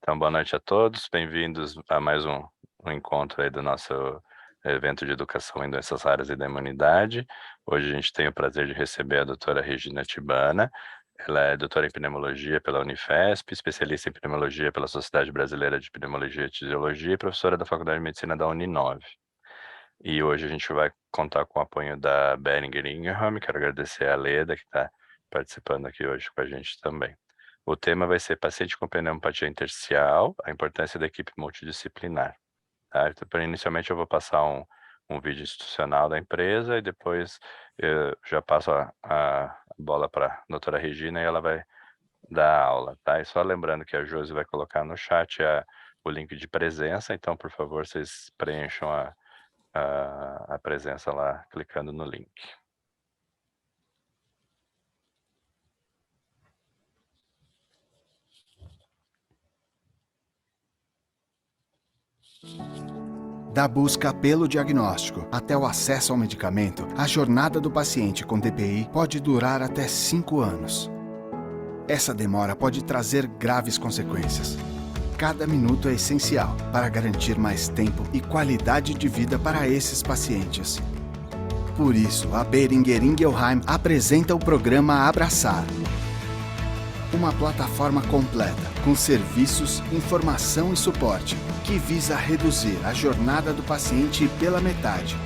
Então, boa noite a todos, bem-vindos a mais um encontro aí do nosso evento de educação em doenças raras e da imunidade. Hoje a gente tem o prazer de receber a doutora Regina Tibana. Ela é doutora em pneumologia pela Unifesp, especialista em pneumologia pela Sociedade Brasileira de Pneumologia e Fisiologia e professora da Faculdade de Medicina da Uninove. E hoje a gente vai contar com o apoio da Boehringer Ingelheim. Quero agradecer a Leda, que está participando aqui hoje com a gente também. O tema vai ser paciente com pneumopatia intersticial, a importância da equipe multidisciplinar. Tá? Então, inicialmente eu vou passar um vídeo institucional da empresa e depois eu já passo a bola para a doutora Regina e ela vai dar a aula. Tá? E só lembrando que a Josi vai colocar no chat o link de presença, então por favor vocês preencham a presença lá clicando no link. Da busca pelo diagnóstico até o acesso ao medicamento, a jornada do paciente com DPI pode durar até 5 anos. Essa demora pode trazer graves consequências. Cada minuto é essencial para garantir mais tempo e qualidade de vida para esses pacientes. Por isso, a Boehringer Ingelheim apresenta o programa Abraçar. Uma plataforma completa, com serviços, informação e suporte, que visa reduzir a jornada do paciente pela metade.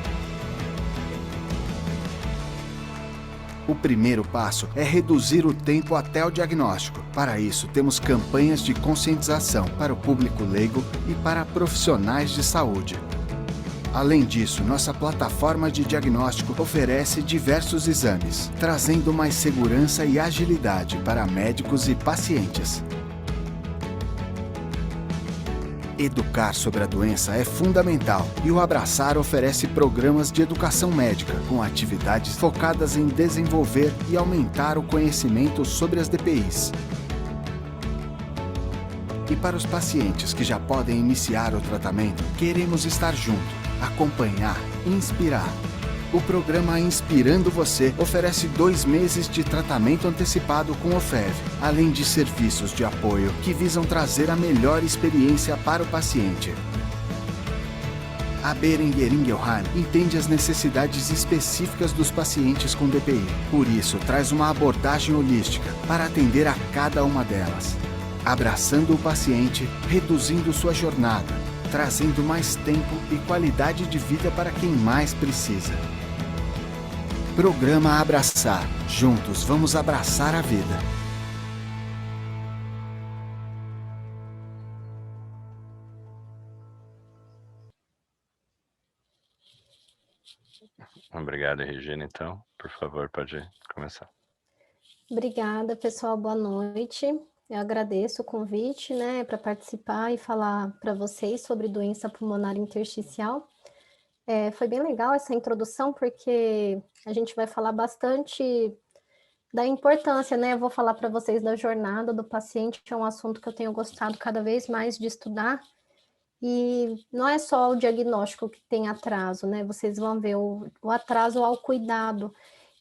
O primeiro passo é reduzir o tempo até o diagnóstico. Para isso, temos campanhas de conscientização para o público leigo e para profissionais de saúde. Além disso, nossa plataforma de diagnóstico oferece diversos exames, trazendo mais segurança e agilidade para médicos e pacientes. Educar sobre a doença é fundamental e o Abraçar oferece programas de educação médica, com atividades focadas em desenvolver e aumentar o conhecimento sobre as DPIs. E para os pacientes que já podem iniciar o tratamento, queremos estar junto, acompanhar e inspirar. O programa Inspirando Você oferece 2 meses de tratamento antecipado com OFEV, além de serviços de apoio que visam trazer a melhor experiência para o paciente. A Boehringer Ingelheim entende as necessidades específicas dos pacientes com DPI. Por isso, traz uma abordagem holística para atender a cada uma delas. Abraçando o paciente, reduzindo sua jornada, trazendo mais tempo e qualidade de vida para quem mais precisa. Programa Abraçar. Juntos vamos abraçar a vida. Obrigado, Regina. Então, por favor, pode começar. Obrigada, pessoal. Boa noite. Eu agradeço o convite, para participar e falar para vocês sobre doença pulmonar intersticial. Foi bem legal essa introdução, porque a gente vai falar bastante da importância, Eu vou falar para vocês da jornada do paciente, que é um assunto que eu tenho gostado cada vez mais de estudar. E não é só o diagnóstico que tem atraso, Vocês vão ver o atraso ao cuidado.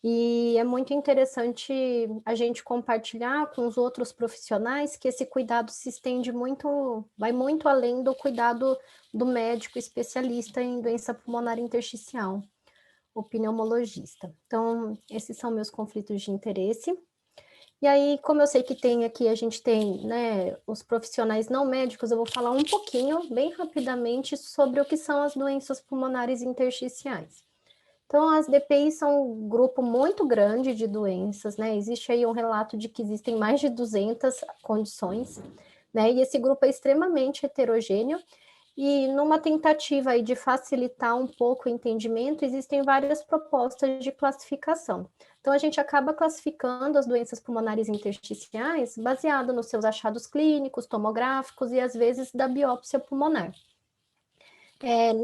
E é muito interessante a gente compartilhar com os outros profissionais que esse cuidado se estende muito, vai muito além do cuidado do médico especialista em doença pulmonar intersticial, o pneumologista. Então, esses são meus conflitos de interesse. E aí, como eu sei que a gente tem, os profissionais não médicos, eu vou falar um pouquinho, bem rapidamente, sobre o que são as doenças pulmonares intersticiais. Então, as DPIs são um grupo muito grande de doenças, Existe aí um relato de que existem mais de 200 condições, E esse grupo é extremamente heterogêneo. E numa tentativa aí de facilitar um pouco o entendimento, existem várias propostas de classificação. Então, a gente acaba classificando as doenças pulmonares intersticiais baseado nos seus achados clínicos, tomográficos e, às vezes, da biópsia pulmonar.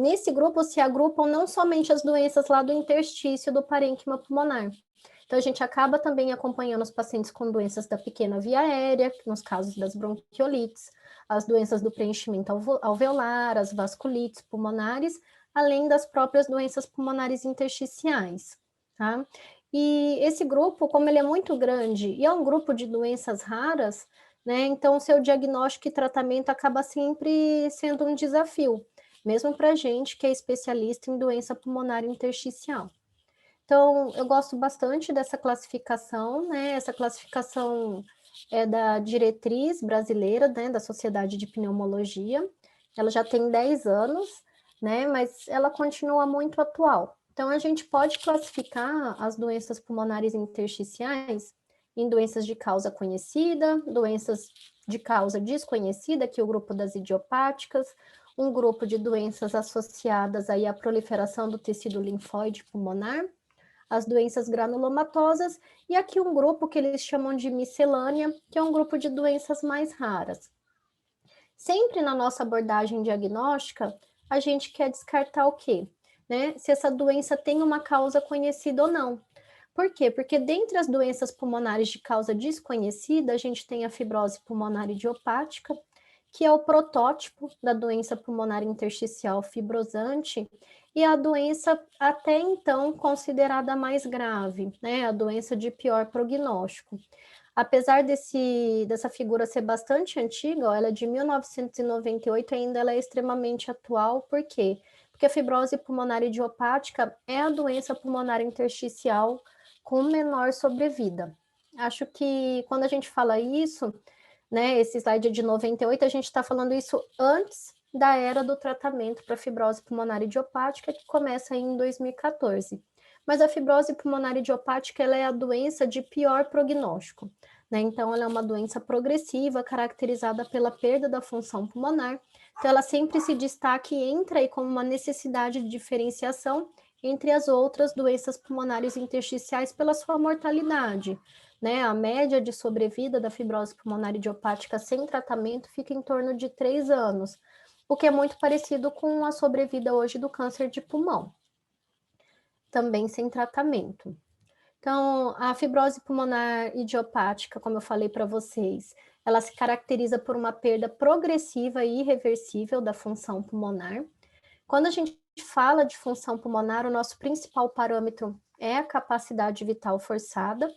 Nesse grupo se agrupam não somente as doenças lá do interstício do parênquima pulmonar. Então, a gente acaba também acompanhando os pacientes com doenças da pequena via aérea, nos casos das bronquiolites, as doenças do preenchimento alveolar, as vasculites pulmonares, além das próprias doenças pulmonares intersticiais, tá? E esse grupo, como ele é muito grande e é um grupo de doenças raras, né? Então, o seu diagnóstico e tratamento acaba sempre sendo um desafio, mesmo para a gente que é especialista em doença pulmonar intersticial. Então, eu gosto bastante dessa classificação, né? Essa classificação é da diretriz brasileira, né? Da Sociedade de Pneumologia. Ela já tem 10 anos, né? Mas ela continua muito atual. Então, a gente pode classificar as doenças pulmonares intersticiais em doenças de causa conhecida, doenças de causa desconhecida, que é o grupo das idiopáticas, um grupo de doenças associadas aí à proliferação do tecido linfóide pulmonar, as doenças granulomatosas, e aqui um grupo que eles chamam de miscelânea, que é um grupo de doenças mais raras. Sempre na nossa abordagem diagnóstica, a gente quer descartar o quê? Né? Se essa doença tem uma causa conhecida ou não. Por quê? Porque dentre as doenças pulmonares de causa desconhecida, a gente tem a fibrose pulmonar idiopática, que é o protótipo da doença pulmonar intersticial fibrosante, e a doença até então considerada mais grave, né? A doença de pior prognóstico. Apesar dessa figura ser bastante antiga, ó, ela é de 1998, ainda ela é extremamente atual, por quê? Porque a fibrose pulmonar idiopática é a doença pulmonar intersticial com menor sobrevida. Acho que quando a gente fala isso, né, esse slide é de 98, a gente está falando isso antes da era do tratamento para fibrose pulmonar idiopática, que começa em 2014. Mas a fibrose pulmonar idiopática, ela é a doença de pior prognóstico, né? Então, ela é uma doença progressiva, caracterizada pela perda da função pulmonar. Então, ela sempre se destaca e entra aí como uma necessidade de diferenciação entre as outras doenças pulmonares intersticiais pela sua mortalidade, né? A média de sobrevida da fibrose pulmonar idiopática sem tratamento fica em torno de 3 anos, o que é muito parecido com a sobrevida hoje do câncer de pulmão, também sem tratamento. Então, a fibrose pulmonar idiopática, como eu falei para vocês, ela se caracteriza por uma perda progressiva e irreversível da função pulmonar. Quando a gente fala de função pulmonar, o nosso principal parâmetro é a capacidade vital forçada,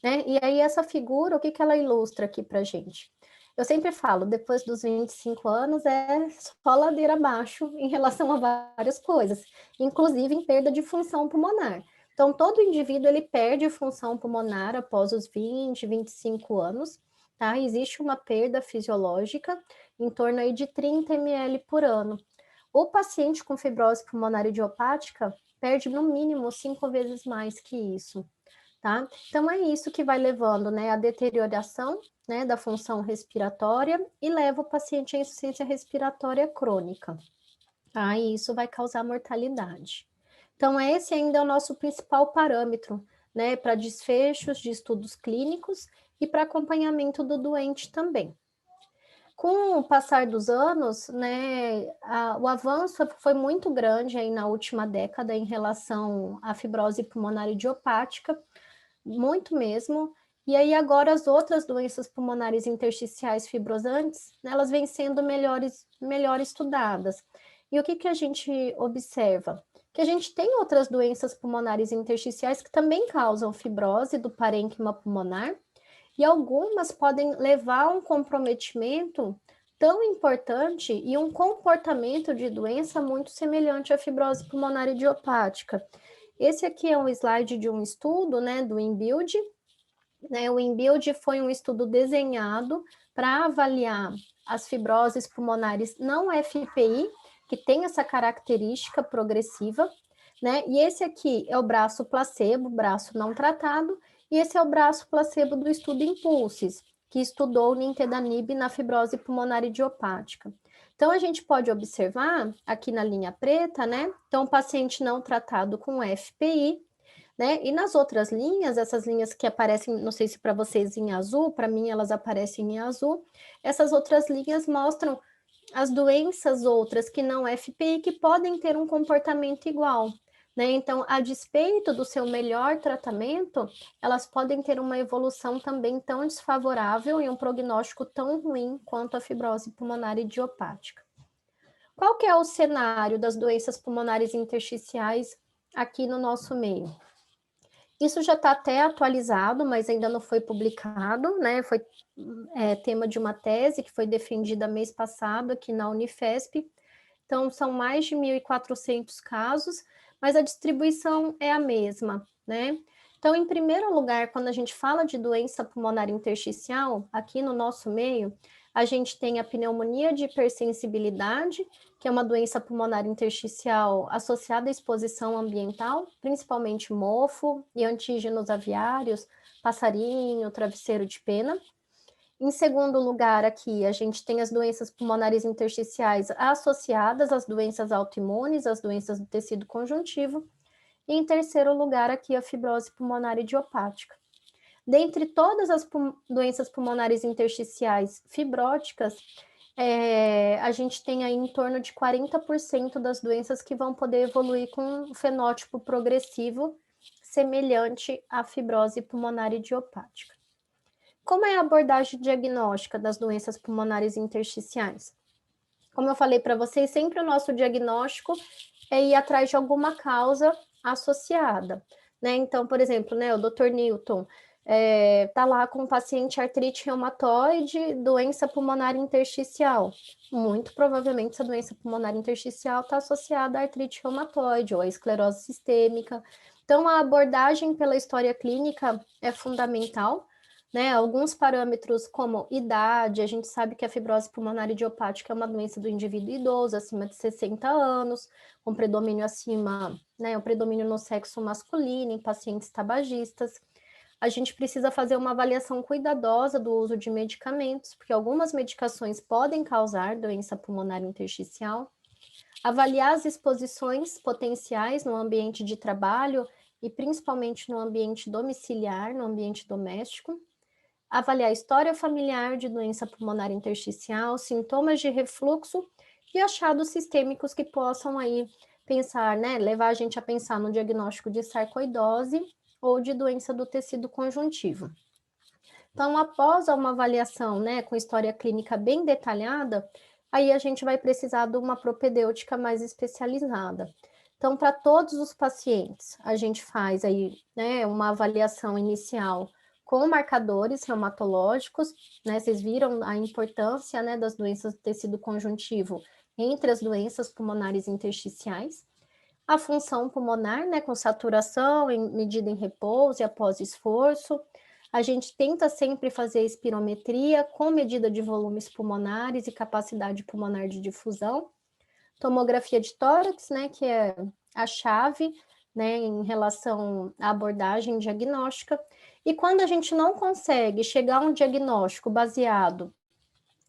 né? E aí essa figura, o que ela ilustra aqui para a gente? Eu sempre falo, depois dos 25 anos é só ladeira abaixo em relação a várias coisas, inclusive em perda de função pulmonar. Então, todo indivíduo, ele perde função pulmonar após os 20, 25 anos, tá? Existe uma perda fisiológica em torno aí de 30 ml por ano. O paciente com fibrose pulmonar idiopática perde no mínimo 5 vezes mais que isso, tá? Então, é isso que vai levando, né, a deterioração, né, da função respiratória e leva o paciente à insuficiência respiratória crônica, tá? E isso vai causar mortalidade. Então, esse ainda é o nosso principal parâmetro, né, para desfechos de estudos clínicos e para acompanhamento do doente também. Com o passar dos anos, né, o avanço foi muito grande aí na última década em relação à fibrose pulmonar idiopática, muito mesmo. E aí agora as outras doenças pulmonares intersticiais fibrosantes, né, elas vêm sendo melhor estudadas. E o que a gente observa? Que a gente tem outras doenças pulmonares intersticiais que também causam fibrose do parênquima pulmonar, e algumas podem levar a um comprometimento tão importante e um comportamento de doença muito semelhante à fibrose pulmonar idiopática. Esse aqui é um slide de um estudo, né, do InBuild, né? O InBuild foi um estudo desenhado para avaliar as fibroses pulmonares não FPI, que tem essa característica progressiva, né? E esse aqui é o braço placebo, braço não tratado, e esse é o braço placebo do estudo Impulses, que estudou o nintedanib na fibrose pulmonar idiopática. Então, a gente pode observar aqui na linha preta, né? Então, paciente não tratado com FPI, né? E nas outras linhas, essas linhas que aparecem, não sei se para vocês em azul, para mim elas aparecem em azul, essas outras linhas mostram as doenças outras que não FPI que podem ter um comportamento igual, né? Então, a despeito do seu melhor tratamento, elas podem ter uma evolução também tão desfavorável e um prognóstico tão ruim quanto a fibrose pulmonar idiopática. Qual que é o cenário das doenças pulmonares intersticiais aqui no nosso meio? Isso já está até atualizado, mas ainda não foi publicado, né? Foi tema de uma tese que foi defendida mês passado aqui na Unifesp. Então, são mais de 1.400 casos, mas a distribuição é a mesma, né? Então, em primeiro lugar, quando a gente fala de doença pulmonar intersticial, aqui no nosso meio, a gente tem a pneumonia de hipersensibilidade, que é uma doença pulmonar intersticial associada à exposição ambiental, principalmente mofo e antígenos aviários, passarinho, travesseiro de pena. Em segundo lugar, aqui, a gente tem as doenças pulmonares intersticiais associadas às doenças autoimunes, às doenças do tecido conjuntivo. E em terceiro lugar, aqui, a fibrose pulmonar idiopática. Dentre todas as doenças pulmonares intersticiais fibróticas, a gente tem aí em torno de 40% das doenças que vão poder evoluir com um fenótipo progressivo semelhante à fibrose pulmonar idiopática. Como é a abordagem diagnóstica das doenças pulmonares intersticiais? Como eu falei para vocês, sempre o nosso diagnóstico é ir atrás de alguma causa associada, né? Então, por exemplo, né, o Dr. Newton tá lá com um paciente artrite reumatoide, doença pulmonar intersticial. Muito provavelmente essa doença pulmonar intersticial está associada à artrite reumatoide ou à esclerose sistêmica. Então, a abordagem pela história clínica é fundamental, né? Alguns parâmetros como idade, a gente sabe que a fibrose pulmonar idiopática é uma doença do indivíduo idoso, acima de 60 anos, com predomínio acima, né, o predomínio no sexo masculino, em pacientes tabagistas. A gente precisa fazer uma avaliação cuidadosa do uso de medicamentos, porque algumas medicações podem causar doença pulmonar intersticial. Avaliar as exposições potenciais no ambiente de trabalho e principalmente no ambiente domiciliar, no ambiente doméstico. Avaliar a história familiar de doença pulmonar intersticial, sintomas de refluxo e achados sistêmicos que possam aí pensar, né, levar a gente a pensar no diagnóstico de sarcoidose ou de doença do tecido conjuntivo. Então, após uma avaliação, né, com história clínica bem detalhada, aí a gente vai precisar de uma propedêutica mais especializada. Então, para todos os pacientes, a gente faz aí, né, uma avaliação inicial com marcadores reumatológicos, né? Vocês viram a importância, né, das doenças do tecido conjuntivo entre as doenças pulmonares intersticiais. A função pulmonar, né, com saturação medida em repouso e após esforço. A gente tenta sempre fazer espirometria com medida de volumes pulmonares e capacidade pulmonar de difusão. Tomografia de tórax, né, que é a chave, né, em relação à abordagem diagnóstica. E quando a gente não consegue chegar a um diagnóstico baseado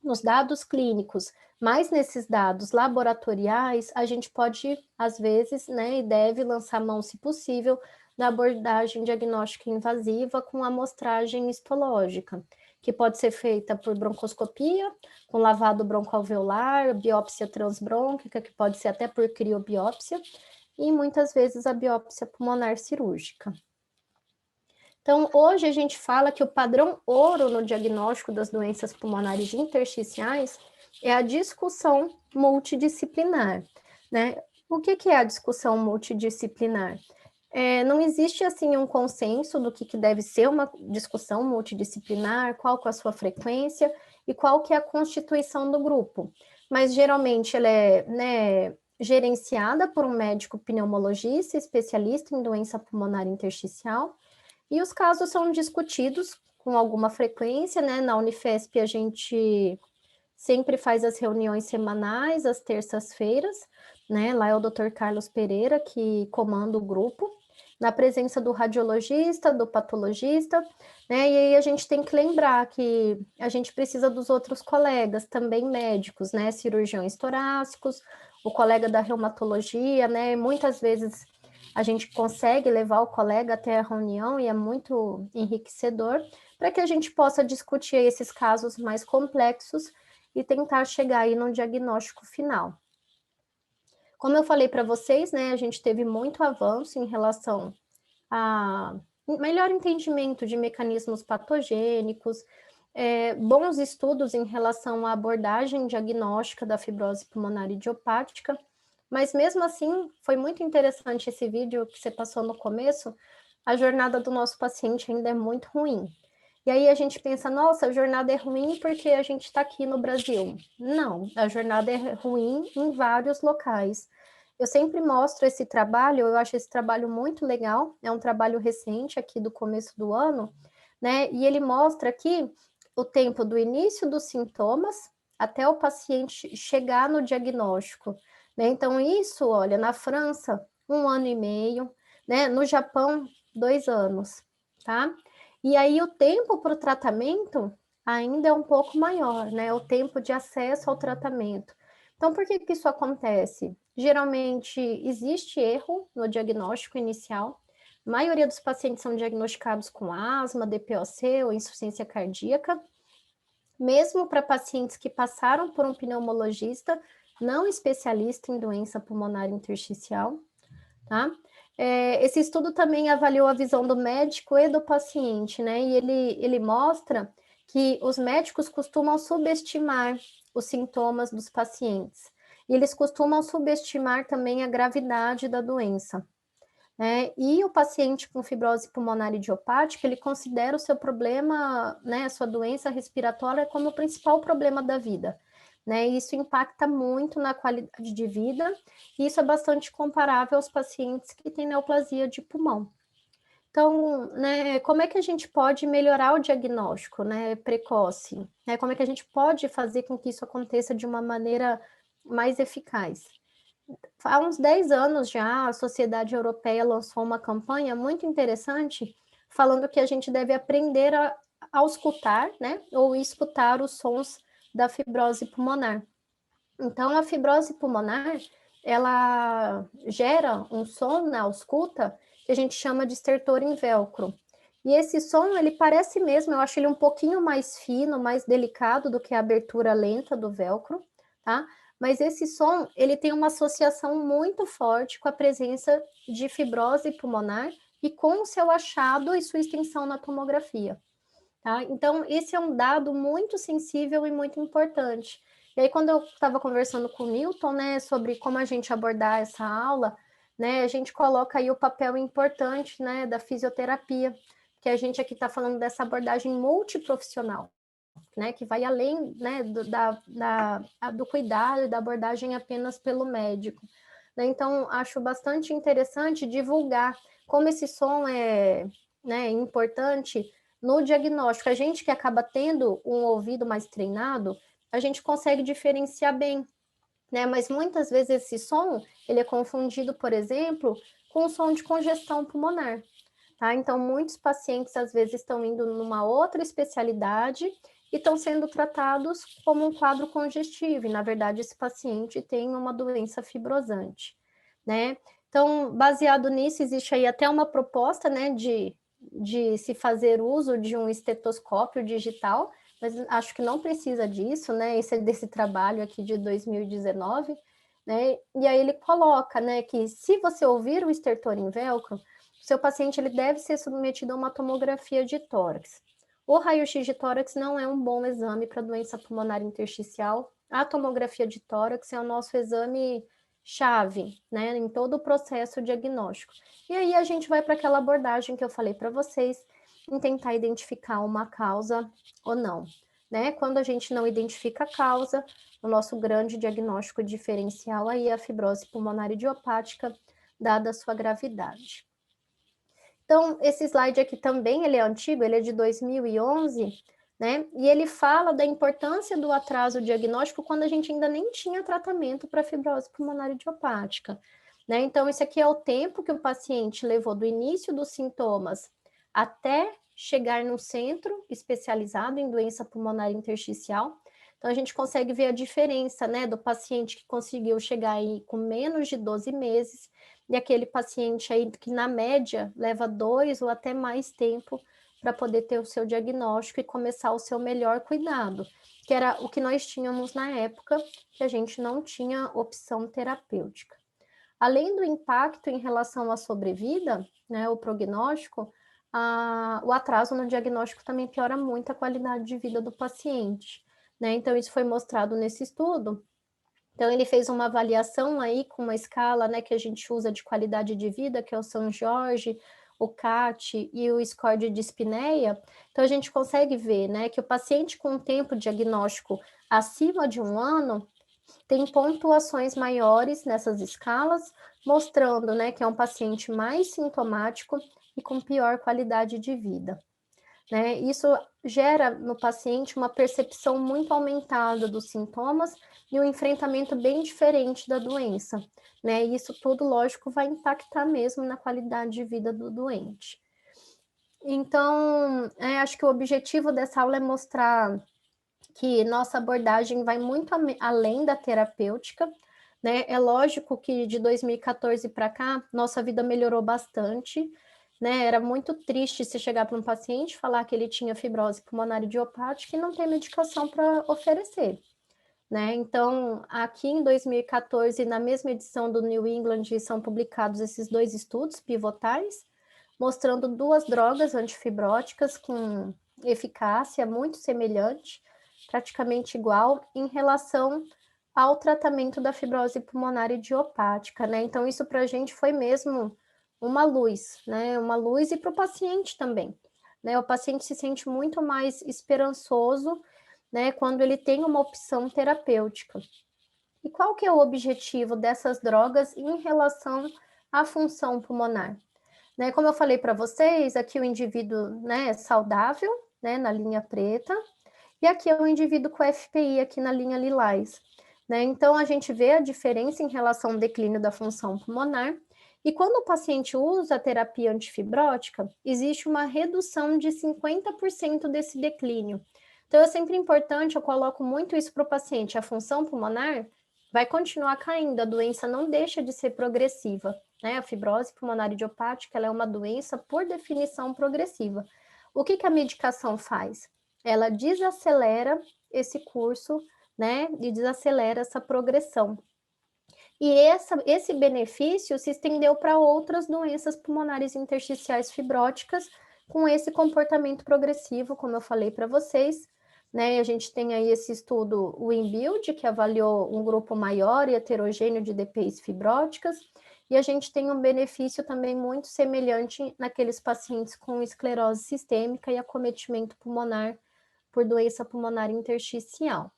nos dados clínicos, mas nesses dados laboratoriais, a gente pode, às vezes, né, e deve lançar mão, se possível, da abordagem diagnóstica invasiva com amostragem histológica, que pode ser feita por broncoscopia, com lavado broncoalveolar, biópsia transbrônquica, que pode ser até por criobiópsia, e muitas vezes a biópsia pulmonar cirúrgica. Então, hoje a gente fala que o padrão ouro no diagnóstico das doenças pulmonares intersticiais é a discussão multidisciplinar, né? O que é a discussão multidisciplinar? Não existe, assim, um consenso do que deve ser uma discussão multidisciplinar, qual que é a sua frequência e qual que é a constituição do grupo. Mas, geralmente, ela é, né, gerenciada por um médico pneumologista, especialista em doença pulmonar intersticial, e os casos são discutidos com alguma frequência, né? Na Unifesp a gente sempre faz as reuniões semanais, às terças-feiras, né? Lá é o Dr. Carlos Pereira que comanda o grupo, na presença do radiologista, do patologista, né? E aí a gente tem que lembrar que a gente precisa dos outros colegas, também médicos, né? Cirurgiões torácicos, o colega da reumatologia, né? Muitas vezes a gente consegue levar o colega até a reunião e é muito enriquecedor para que a gente possa discutir esses casos mais complexos e tentar chegar aí num diagnóstico final. Como eu falei para vocês, né, a gente teve muito avanço em relação a melhor entendimento de mecanismos patogênicos, bons estudos em relação à abordagem diagnóstica da fibrose pulmonar idiopática, mas mesmo assim foi muito interessante esse vídeo que você passou no começo, a jornada do nosso paciente ainda é muito ruim. E aí a gente pensa, nossa, a jornada é ruim porque a gente está aqui no Brasil. Não, a jornada é ruim em vários locais. Eu sempre mostro esse trabalho, eu acho esse trabalho muito legal, é um trabalho recente aqui do começo do ano, né? E ele mostra aqui o tempo do início dos sintomas até o paciente chegar no diagnóstico, né? Então, isso, olha, na França, 1 ano e meio, né? No Japão, 2 anos, tá? E aí o tempo para o tratamento ainda é um pouco maior, né? O tempo de acesso ao tratamento. Então, por que isso acontece? Geralmente existe erro no diagnóstico inicial. A maioria dos pacientes são diagnosticados com asma, DPOC ou insuficiência cardíaca. Mesmo para pacientes que passaram por um pneumologista não especialista em doença pulmonar intersticial, tá? Esse estudo também avaliou a visão do médico e do paciente, né? E ele mostra que os médicos costumam subestimar os sintomas dos pacientes. E eles costumam subestimar também a gravidade da doença. E o paciente com fibrose pulmonar idiopática, ele considera o seu problema, né, a sua doença respiratória como o principal problema da vida. E isso impacta muito na qualidade de vida, e isso é bastante comparável aos pacientes que têm neoplasia de pulmão. Então, né, como é que a gente pode melhorar o diagnóstico, né, precoce? Como é que a gente pode fazer com que isso aconteça de uma maneira mais eficaz? Há uns 10 anos já, a Sociedade Europeia lançou uma campanha muito interessante, falando que a gente deve aprender a auscultar, né, ou escutar os sons da fibrose pulmonar. Então, a fibrose pulmonar, ela gera um som na ausculta que a gente chama de estertor em velcro. E esse som, ele parece mesmo, eu acho ele um pouquinho mais fino, mais delicado do que a abertura lenta do velcro, tá? Mas esse som, ele tem uma associação muito forte com a presença de fibrose pulmonar e com o seu achado e sua extensão na tomografia, tá? Então, esse é um dado muito sensível e muito importante. E aí, quando eu estava conversando com o Milton, né, sobre como a gente abordar essa aula, né, a gente coloca aí o papel importante, né, da fisioterapia, que a gente aqui está falando dessa abordagem multiprofissional, né, que vai além, né, do cuidado e da abordagem apenas pelo médico. Então, acho bastante interessante divulgar como esse som é, né, importante no diagnóstico. A gente que acaba tendo um ouvido mais treinado, a gente consegue diferenciar bem, né? Mas muitas vezes esse som, ele é confundido, por exemplo, com o som de congestão pulmonar, tá? Então, muitos pacientes, às vezes, estão indo numa outra especialidade e estão sendo tratados como um quadro congestivo, e, na verdade, esse paciente tem uma doença fibrosante, né? Então, baseado nisso, existe aí até uma proposta, né, de se fazer uso de um estetoscópio digital, mas acho que não precisa disso, né? Esse é desse trabalho aqui de 2019, né? E aí ele coloca, né, que se você ouvir o estertor em velcro, o seu paciente ele deve ser submetido a uma tomografia de tórax. O raio-x de tórax não é um bom exame para doença pulmonar intersticial. A tomografia de tórax é o nosso exame chave, né, em todo o processo diagnóstico. E aí a gente vai para aquela abordagem que eu falei para vocês, em tentar identificar uma causa ou não, né? Quando a gente não identifica a causa, o nosso grande diagnóstico diferencial aí é a fibrose pulmonar idiopática, dada a sua gravidade. Então, esse slide aqui também, ele é antigo, ele é de 2011, né? E ele fala da importância do atraso diagnóstico quando a gente ainda nem tinha tratamento para fibrose pulmonar idiopática, né? Então, esse aqui é o tempo que o paciente levou do início dos sintomas até chegar no centro especializado em doença pulmonar intersticial. Então, a gente consegue ver a diferença, né, do paciente que conseguiu chegar aí com menos de 12 meses e aquele paciente aí que, na média, leva 2 ou até mais tempo para poder ter o seu diagnóstico e começar o seu melhor cuidado, que era o que nós tínhamos na época, que a gente não tinha opção terapêutica. Além do impacto em relação à sobrevida, né, o prognóstico, o atraso no diagnóstico também piora muito a qualidade de vida do paciente, né? Então, isso foi mostrado nesse estudo. Então, ele fez uma avaliação aí com uma escala, né, que a gente usa de qualidade de vida, que é o São Jorge, o CAT e o score de dispneia, então a gente consegue ver, né, que o paciente com um tempo diagnóstico acima de 1 ano tem pontuações maiores nessas escalas, mostrando, né, que é um paciente mais sintomático e com pior qualidade de vida. Né? Isso gera no paciente uma percepção muito aumentada dos sintomas e um enfrentamento bem diferente da doença, né? E isso tudo, lógico, vai impactar mesmo na qualidade de vida do doente. Então, acho que o objetivo dessa aula é mostrar que nossa abordagem vai muito além da terapêutica, né? É lógico que de 2014 para cá, nossa vida melhorou bastante, né? Era muito triste se chegar para um paciente falar que ele tinha fibrose pulmonar idiopática e não ter medicação para oferecer, né? Então, aqui em 2014, na mesma edição do New England, são publicados esses 2 estudos pivotais, mostrando 2 drogas antifibróticas com eficácia muito semelhante, praticamente igual, em relação ao tratamento da fibrose pulmonar idiopática, né? Então, isso para a gente foi mesmo uma luz, né? Uma luz e para o paciente também, né? O paciente se sente muito mais esperançoso, né? Quando ele tem uma opção terapêutica. E qual que é o objetivo dessas drogas em relação à função pulmonar? Né, como eu falei para vocês, aqui o indivíduo, né, é saudável, né, na linha preta, e aqui é o indivíduo com FPI, aqui na linha lilás. Né? Então, a gente vê a diferença em relação ao declínio da função pulmonar, e quando o paciente usa a terapia antifibrótica, existe uma redução de 50% desse declínio. Então, é sempre importante, eu coloco muito isso para o paciente, a função pulmonar vai continuar caindo, a doença não deixa de ser progressiva. Né? A fibrose pulmonar idiopática ela é uma doença, por definição, progressiva. O que a medicação faz? Ela desacelera esse curso, né, e desacelera essa progressão. E esse benefício se estendeu para outras doenças pulmonares intersticiais fibróticas com esse comportamento progressivo, como eu falei para vocês, né? A gente tem aí esse estudo, o INBUILD, que avaliou um grupo maior e heterogêneo de DPIs fibróticas, e a gente tem um benefício também muito semelhante naqueles pacientes com esclerose sistêmica e acometimento pulmonar por doença pulmonar intersticial.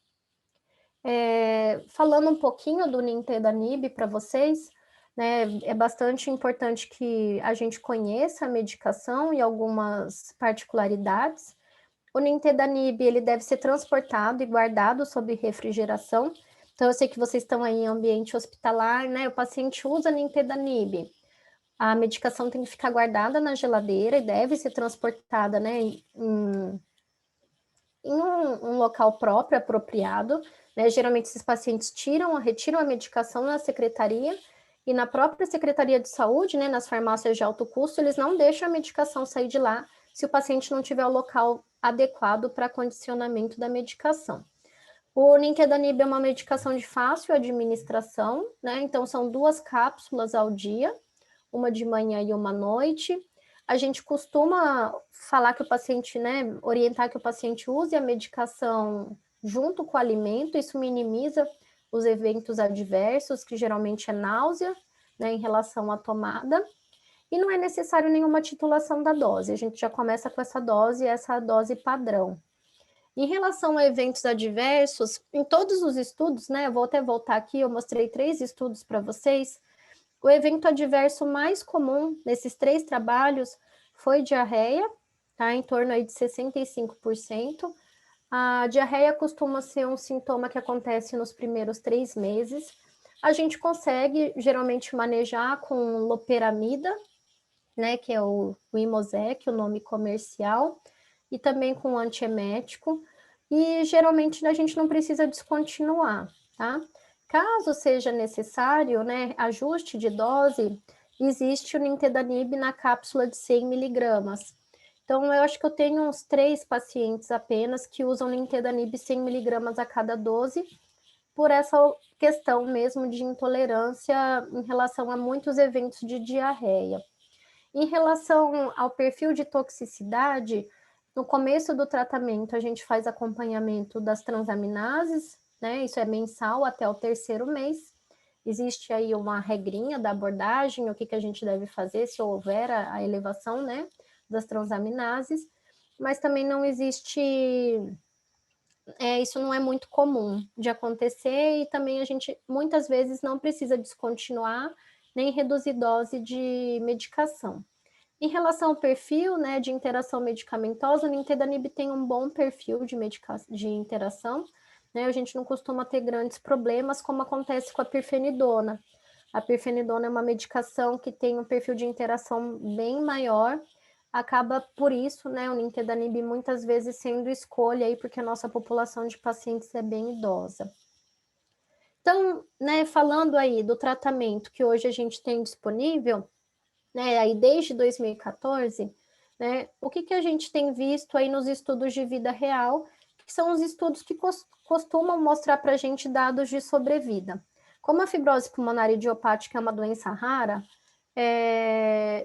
Falando um pouquinho do nintedanib para vocês, né, é bastante importante que a gente conheça a medicação e algumas particularidades. O nintedanib, ele deve ser transportado e guardado sob refrigeração. Então, eu sei que vocês estão aí em ambiente hospitalar, né, o paciente usa nintedanib. A medicação tem que ficar guardada na geladeira e deve ser transportada, né, em um local próprio, apropriado, né? Geralmente esses pacientes retiram a medicação na secretaria e na própria Secretaria de Saúde, né, nas farmácias de alto custo, eles não deixam a medicação sair de lá se o paciente não tiver o local adequado para condicionamento da medicação. O nintedanib é uma medicação de fácil administração, né? Então são 2 cápsulas ao dia, uma de manhã e uma à noite. A gente costuma falar que o paciente, né, orientar que o paciente use a medicação junto com o alimento, isso minimiza os eventos adversos, que geralmente é náusea, né, em relação à tomada, e não é necessário nenhuma titulação da dose, a gente já começa com essa dose padrão. Em relação a eventos adversos, em todos os estudos, né, eu vou até voltar aqui, eu mostrei 3 estudos para vocês. O evento adverso mais comum nesses 3 trabalhos foi diarreia, tá? Em torno aí de 65%. A diarreia costuma ser um sintoma que acontece nos primeiros 3 meses. A gente consegue geralmente manejar com loperamida, né? Que é o Imosec, o nome comercial, e também com antiemético. E geralmente a gente não precisa descontinuar, tá? Caso seja necessário, né, ajuste de dose, existe o nintedanib na cápsula de 100 miligramas. Então, eu acho que eu tenho uns 3 pacientes apenas que usam nintedanib 100 miligramas a cada 12, por essa questão mesmo de intolerância em relação a muitos eventos de diarreia. Em relação ao perfil de toxicidade, no começo do tratamento a gente faz acompanhamento das transaminases, né? Isso é mensal até o 3º mês. existe aí uma regrinha da abordagem, o que a gente deve fazer se houver a elevação, né, das transaminases, mas também não existe, isso não é muito comum de acontecer, e também a gente muitas vezes não precisa descontinuar nem reduzir dose de medicação. Em relação ao perfil, né, de interação medicamentosa, o nintedanib tem um bom perfil de interação, né, a gente não costuma ter grandes problemas, como acontece com a pirfenidona. A pirfenidona é uma medicação que tem um perfil de interação bem maior, acaba por isso, né, o nintedanib muitas vezes sendo escolha aí, porque a nossa população de pacientes é bem idosa. Então, né, falando aí do tratamento que hoje a gente tem disponível, né, aí desde 2014, né, o que a gente tem visto aí nos estudos de vida real, que são os estudos que costumam mostrar para a gente dados de sobrevida. Como a fibrose pulmonar idiopática é uma doença rara,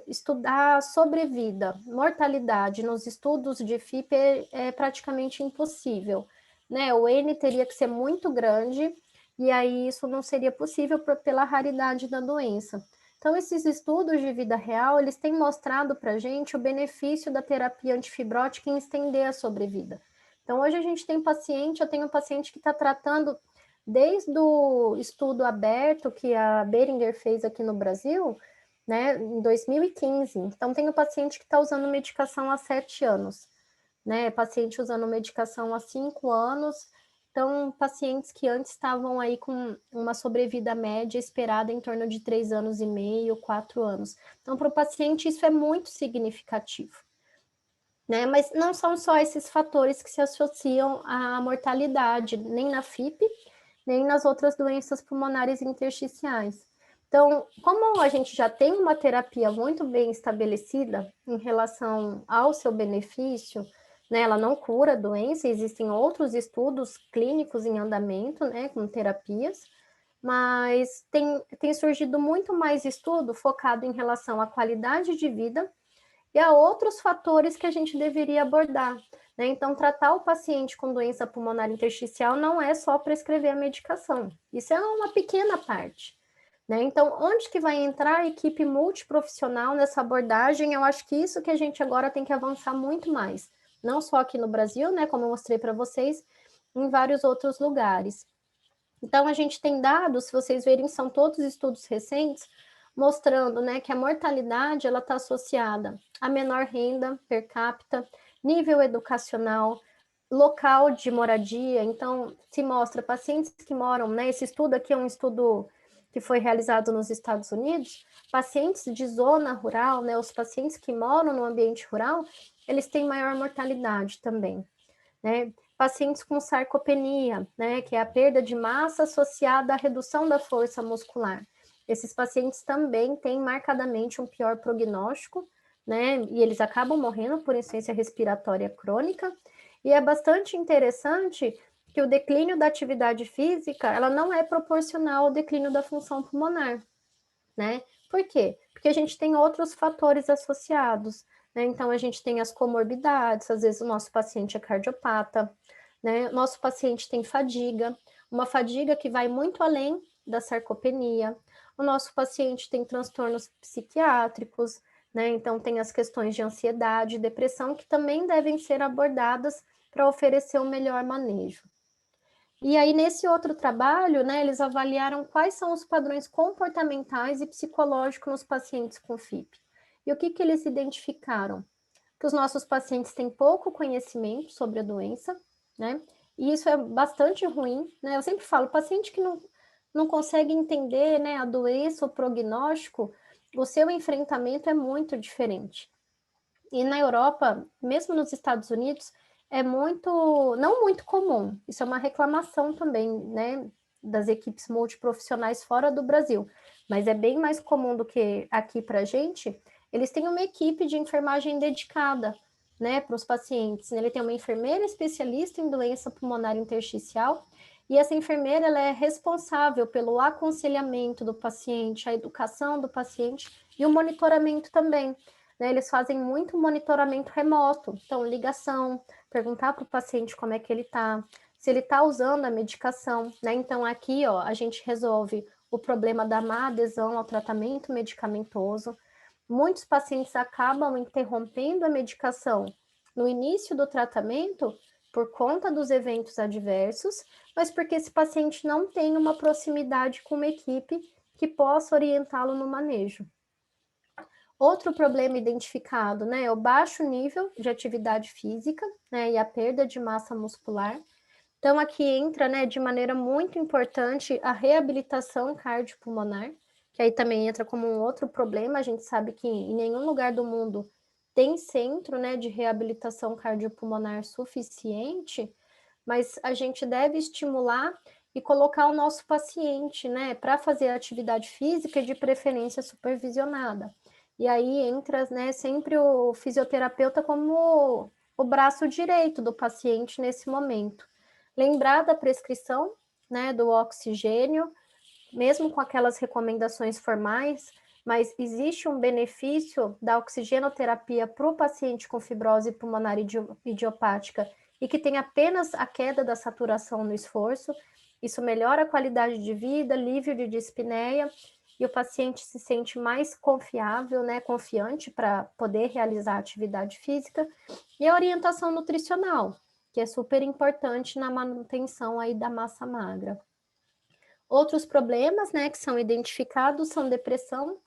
estudar sobrevida, mortalidade nos estudos de FIP é praticamente impossível, né? O N teria que ser muito grande, e aí isso não seria possível pela raridade da doença. Então, esses estudos de vida real, eles têm mostrado para a gente o benefício da terapia antifibrótica em estender a sobrevida. Então, hoje a gente tem eu tenho um paciente que está tratando desde o estudo aberto que a Boehringer fez aqui no Brasil, né, em 2015. Então, tem um paciente que está usando medicação há 7 anos, né, paciente usando medicação há 5 anos. Então, pacientes que antes estavam aí com uma sobrevida média esperada em torno de 3 anos e meio, 4 anos. Então, para o paciente, isso é muito significativo, né? Mas não são só esses fatores que se associam à mortalidade, nem na FIP, nem nas outras doenças pulmonares intersticiais. Então, como a gente já tem uma terapia muito bem estabelecida em relação ao seu benefício, né, ela não cura a doença, existem outros estudos clínicos em andamento, né, com terapias, mas tem surgido muito mais estudo focado em relação à qualidade de vida e a outros fatores que a gente deveria abordar, né? Então, tratar o paciente com doença pulmonar intersticial não é só prescrever a medicação, isso é uma pequena parte, né? Então, onde que vai entrar a equipe multiprofissional nessa abordagem? Eu acho que isso que a gente agora tem que avançar muito mais, não só aqui no Brasil, né, como eu mostrei para vocês, em vários outros lugares. Então, a gente tem dados, se vocês verem, são todos estudos recentes, mostrando, né, que a mortalidade ela está associada a menor renda per capita, nível educacional, local de moradia. Então, se mostra pacientes que moram, né, esse estudo aqui é um estudo que foi realizado nos Estados Unidos, pacientes de zona rural, né, os pacientes que moram no ambiente rural, eles têm maior mortalidade também, né? Pacientes com sarcopenia, né, que é a perda de massa associada à redução da força muscular. Esses pacientes também têm marcadamente um pior prognóstico, né, e eles acabam morrendo por insuficiência respiratória crônica, e é bastante interessante que o declínio da atividade física, ela não é proporcional ao declínio da função pulmonar, né? Por quê? Porque a gente tem outros fatores associados, né? Então, a gente tem as comorbidades, às vezes o nosso paciente é cardiopata, né? Nosso paciente tem fadiga, uma fadiga que vai muito além da sarcopenia. O nosso paciente tem transtornos psiquiátricos, né? Então, tem as questões de ansiedade, depressão, que também devem ser abordadas para oferecer um melhor manejo. E aí, nesse outro trabalho, né, eles avaliaram quais são os padrões comportamentais e psicológicos nos pacientes com FIP. E o que eles identificaram? Que os nossos pacientes têm pouco conhecimento sobre a doença, né? E isso é bastante ruim, né? Eu sempre falo, paciente que não consegue entender, né, a doença, o prognóstico, o seu enfrentamento é muito diferente. E na Europa, mesmo nos Estados Unidos, é não muito comum, isso é uma reclamação também, né, das equipes multiprofissionais fora do Brasil, mas é bem mais comum do que aqui para a gente. Eles têm uma equipe de enfermagem dedicada, né, para os pacientes. Ele tem uma enfermeira especialista em doença pulmonar intersticial, e essa enfermeira ela é responsável pelo aconselhamento do paciente, a educação do paciente e o monitoramento também, né? Eles fazem muito monitoramento remoto, então ligação, perguntar para o paciente como é que ele está, se ele está usando a medicação, né? Então aqui, ó, a gente resolve o problema da má adesão ao tratamento medicamentoso. Muitos pacientes acabam interrompendo a medicação no início do tratamento por conta dos eventos adversos, mas porque esse paciente não tem uma proximidade com uma equipe que possa orientá-lo no manejo. Outro problema identificado, né, é o baixo nível de atividade física, né, e a perda de massa muscular. Então, aqui entra, né, de maneira muito importante a reabilitação cardiopulmonar, que aí também entra como um outro problema. A gente sabe que em nenhum lugar do mundo tem centro, né, de reabilitação cardiopulmonar suficiente, mas a gente deve estimular e colocar o nosso paciente, né, para fazer atividade física de preferência supervisionada. E aí entra, né, sempre o fisioterapeuta como o braço direito do paciente nesse momento. Lembrar da prescrição, né, do oxigênio, mesmo com aquelas recomendações formais, mas existe um benefício da oxigenoterapia para o paciente com fibrose pulmonar idiopática e que tem apenas a queda da saturação no esforço. Isso melhora a qualidade de vida, alívio de dispneia, e o paciente se sente mais confiável, né, confiante para poder realizar a atividade física. E a orientação nutricional, que é super importante na manutenção aí da massa magra. Outros problemas, né, que são identificados são depressão,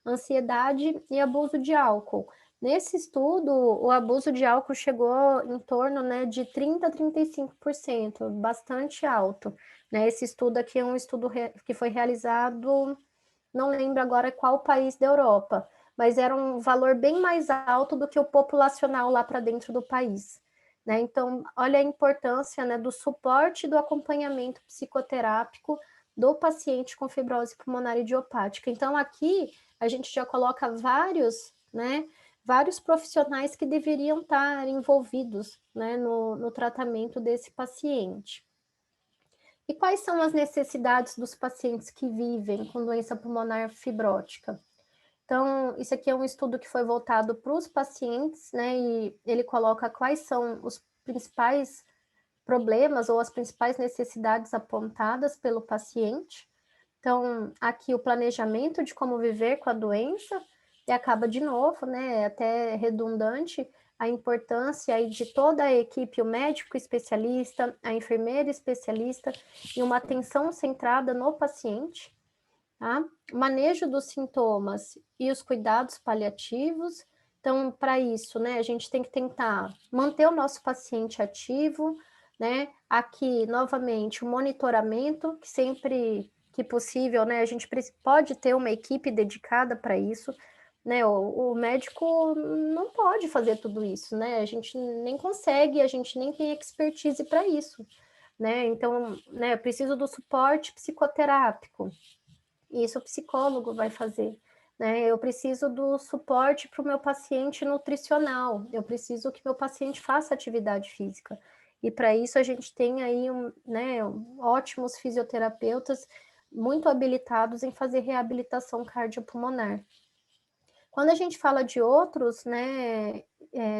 ansiedade e abuso de álcool. Nesse estudo, o abuso de álcool chegou em torno, né, de 30% a 35%, bastante alto. Né? Esse estudo aqui é um estudo que foi realizado, não lembro agora qual país da Europa, mas era um valor bem mais alto do que o populacional lá para dentro do país. Né? Então, olha a importância, né, do suporte do acompanhamento psicoterápico do paciente com fibrose pulmonar idiopática. Então, aqui a gente já coloca vários, né, vários profissionais que deveriam estar envolvidos, né, no tratamento desse paciente. E quais são as necessidades dos pacientes que vivem com doença pulmonar fibrótica? Então, isso aqui é um estudo que foi voltado para os pacientes, né, e ele coloca quais são os principais problemas ou as principais necessidades apontadas pelo paciente. Então, aqui o planejamento de como viver com a doença, e acaba de novo, né, até redundante, a importância aí de toda a equipe, o médico especialista, a enfermeira especialista, e uma atenção centrada no paciente, tá? Manejo dos sintomas e os cuidados paliativos. Então, para isso, né, a gente tem que tentar manter o nosso paciente ativo, né? Aqui, novamente, o monitoramento, que sempre que possível, né, a gente pode ter uma equipe dedicada para isso, né? O médico não pode fazer tudo isso, né? A gente nem consegue, a gente nem tem expertise para isso, né? Então, né, eu preciso do suporte psicoterápico. Isso o psicólogo vai fazer, né? Eu preciso do suporte para o meu paciente nutricional, eu preciso que meu paciente faça atividade física. E para isso a gente tem aí né, ótimos fisioterapeutas muito habilitados em fazer reabilitação cardiopulmonar. Quando a gente fala de outros, né,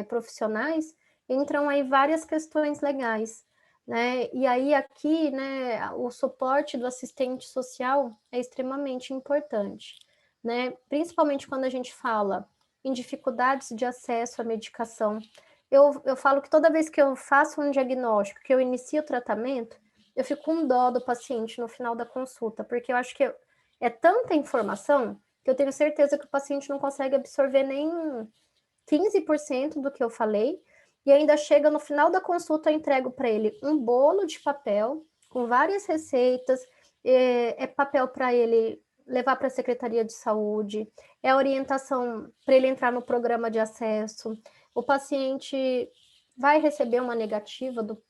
profissionais, entram aí várias questões legais, né? E aí aqui, né, o suporte do assistente social é extremamente importante, né? Principalmente quando a gente fala em dificuldades de acesso à medicação. Eu falo que toda vez que eu faço um diagnóstico, que eu inicio o tratamento, eu fico com dó do paciente no final da consulta, porque eu acho que é tanta informação que eu tenho certeza que o paciente não consegue absorver nem 15% do que eu falei, e ainda chega no final da consulta, eu entrego para ele um bolo de papel com várias receitas, é papel para ele levar para a Secretaria de Saúde, é orientação para ele entrar no programa de acesso. O paciente vai receber uma negativa do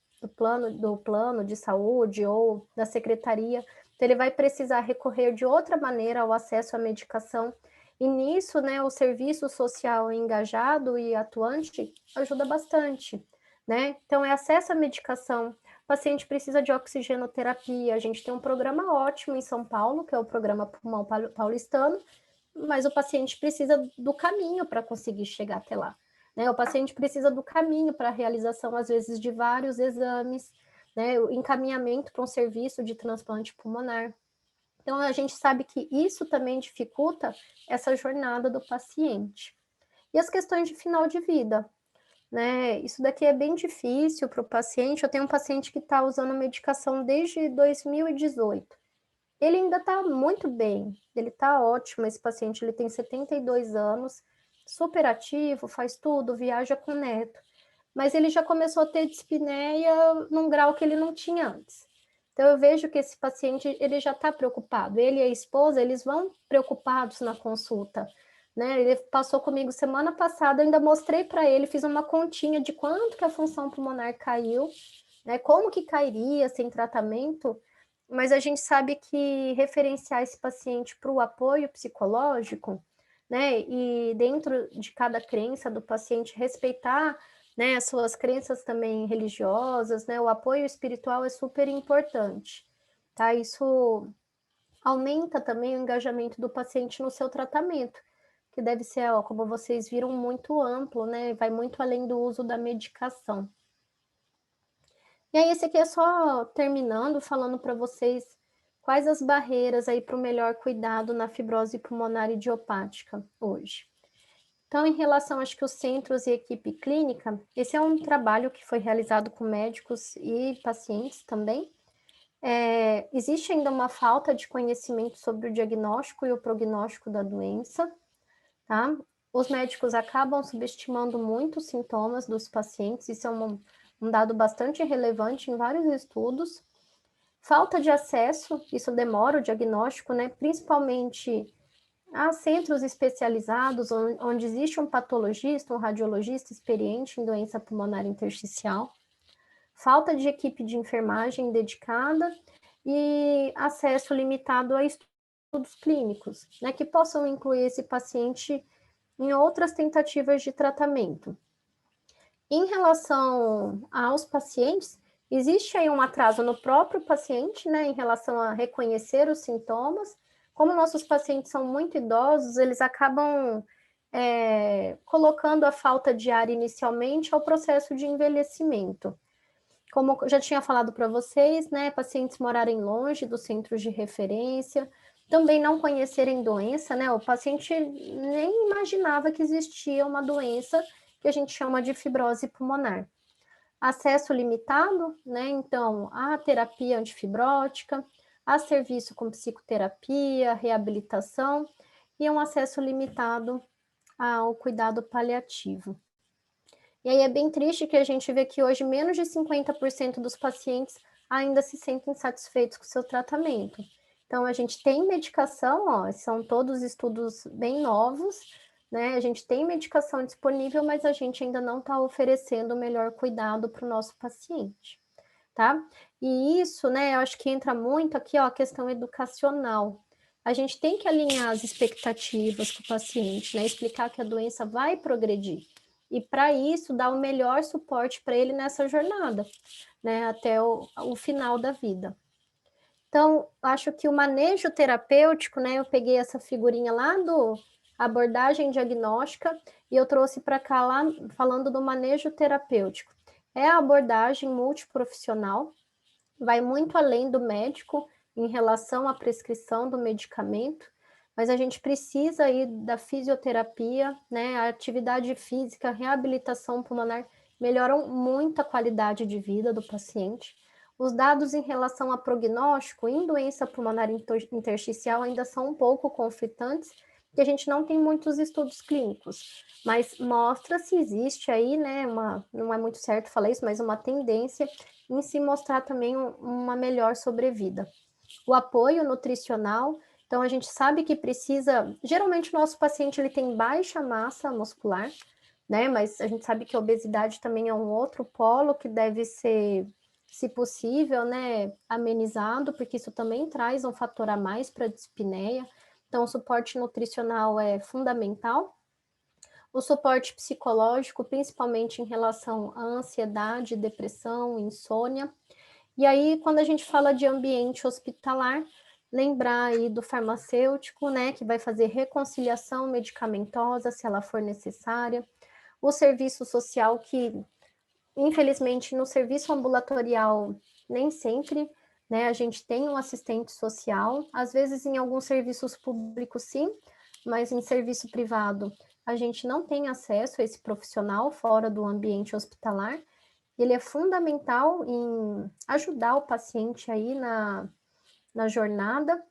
plano de saúde ou da secretaria, então ele vai precisar recorrer de outra maneira ao acesso à medicação. E nisso, né, o serviço social engajado e atuante ajuda bastante, né? Então, é acesso à medicação. O paciente precisa de oxigenoterapia. A gente tem um programa ótimo em São Paulo, que é o programa Pulmão Paulistano, mas o paciente precisa do caminho para conseguir chegar até lá, né? O paciente precisa do caminho para a realização, às vezes, de vários exames, né? O encaminhamento para um serviço de transplante pulmonar. Então, a gente sabe que isso também dificulta essa jornada do paciente. E as questões de final de vida, né? Isso daqui é bem difícil para o paciente. Eu tenho um paciente que está usando medicação desde 2018. Ele ainda está muito bem, ele está ótimo. Esse paciente, ele tem 72 anos, super ativo, faz tudo, viaja com o neto. Mas ele já começou a ter dispneia num grau que ele não tinha antes. Então, eu vejo que esse paciente, ele já está preocupado. Ele e a esposa, eles vão preocupados na consulta, né? Ele passou comigo semana passada, eu ainda mostrei para ele, fiz uma continha de quanto que a função pulmonar caiu, né? Como que cairia sem tratamento, mas a gente sabe que referenciar esse paciente para o apoio psicológico, né? E dentro de cada crença do paciente, respeitar, né, as suas crenças também religiosas, né? O apoio espiritual é super importante, tá? Isso aumenta também o engajamento do paciente no seu tratamento, que deve ser, ó, como vocês viram, muito amplo, né? Vai muito além do uso da medicação. E aí, esse aqui é só terminando, falando para vocês quais as barreiras aí para o melhor cuidado na fibrose pulmonar idiopática hoje. Então, em relação, acho que os centros e equipe clínica, esse é um trabalho que foi realizado com médicos e pacientes também. Existe ainda uma falta de conhecimento sobre o diagnóstico e o prognóstico da doença, tá? Os médicos acabam subestimando muito os sintomas dos pacientes, isso é um dado bastante relevante em vários estudos. Falta de acesso, isso demora o diagnóstico, né? Principalmente a centros especializados, onde existe um patologista, um radiologista experiente em doença pulmonar intersticial. Falta de equipe de enfermagem dedicada e acesso limitado a estudos clínicos, né? Que possam incluir esse paciente em outras tentativas de tratamento. Em relação aos pacientes, existe aí um atraso no próprio paciente, né, em relação a reconhecer os sintomas. Como nossos pacientes são muito idosos, eles acabam colocando a falta de ar inicialmente ao processo de envelhecimento. Como eu já tinha falado para vocês, né, pacientes morarem longe dos centros de referência, também não conhecerem doença, né, o paciente nem imaginava que existia uma doença que a gente chama de fibrose pulmonar. Acesso limitado, né, então, à terapia antifibrótica, a serviço com psicoterapia, reabilitação, e um acesso limitado ao cuidado paliativo. E aí é bem triste que a gente vê que hoje menos de 50% dos pacientes ainda se sentem satisfeitos com o seu tratamento. Então, a gente tem medicação, ó, são todos estudos bem novos, né? A gente tem medicação disponível, mas a gente ainda não está oferecendo o melhor cuidado para o nosso paciente, tá? E isso, né, eu acho que entra muito aqui, ó, a questão educacional. A gente tem que alinhar as expectativas com o paciente, né? Explicar que a doença vai progredir. E para isso, dar o melhor suporte para ele nessa jornada, né? Até o final da vida. Então, acho que o manejo terapêutico, né? Eu peguei essa figurinha lá do abordagem diagnóstica e eu trouxe para cá lá falando do manejo terapêutico. É a abordagem multiprofissional, vai muito além do médico em relação à prescrição do medicamento, mas a gente precisa aí da fisioterapia, né? A atividade física, a reabilitação pulmonar melhoram muito a qualidade de vida do paciente. Os dados em relação a prognóstico em doença pulmonar intersticial ainda são um pouco conflitantes, porque a gente não tem muitos estudos clínicos, mas mostra se existe aí, né, não é muito certo falar isso, mas uma tendência em se mostrar também uma melhor sobrevida. O apoio nutricional, então a gente sabe que precisa, geralmente o nosso paciente ele tem baixa massa muscular, né, mas a gente sabe que a obesidade também é um outro polo que deve ser, se possível, né, amenizado, porque isso também traz um fator a mais para a dispneia. Então, o suporte nutricional é fundamental. O suporte psicológico, principalmente em relação à ansiedade, depressão, insônia. E aí, quando a gente fala de ambiente hospitalar, lembrar aí do farmacêutico, né, que vai fazer reconciliação medicamentosa, se ela for necessária. O serviço social, que, infelizmente, no serviço ambulatorial, nem sempre né? A gente tem um assistente social, às vezes em alguns serviços públicos sim, mas em serviço privado a gente não tem acesso a esse profissional fora do ambiente hospitalar. Ele é fundamental em ajudar o paciente aí na jornada.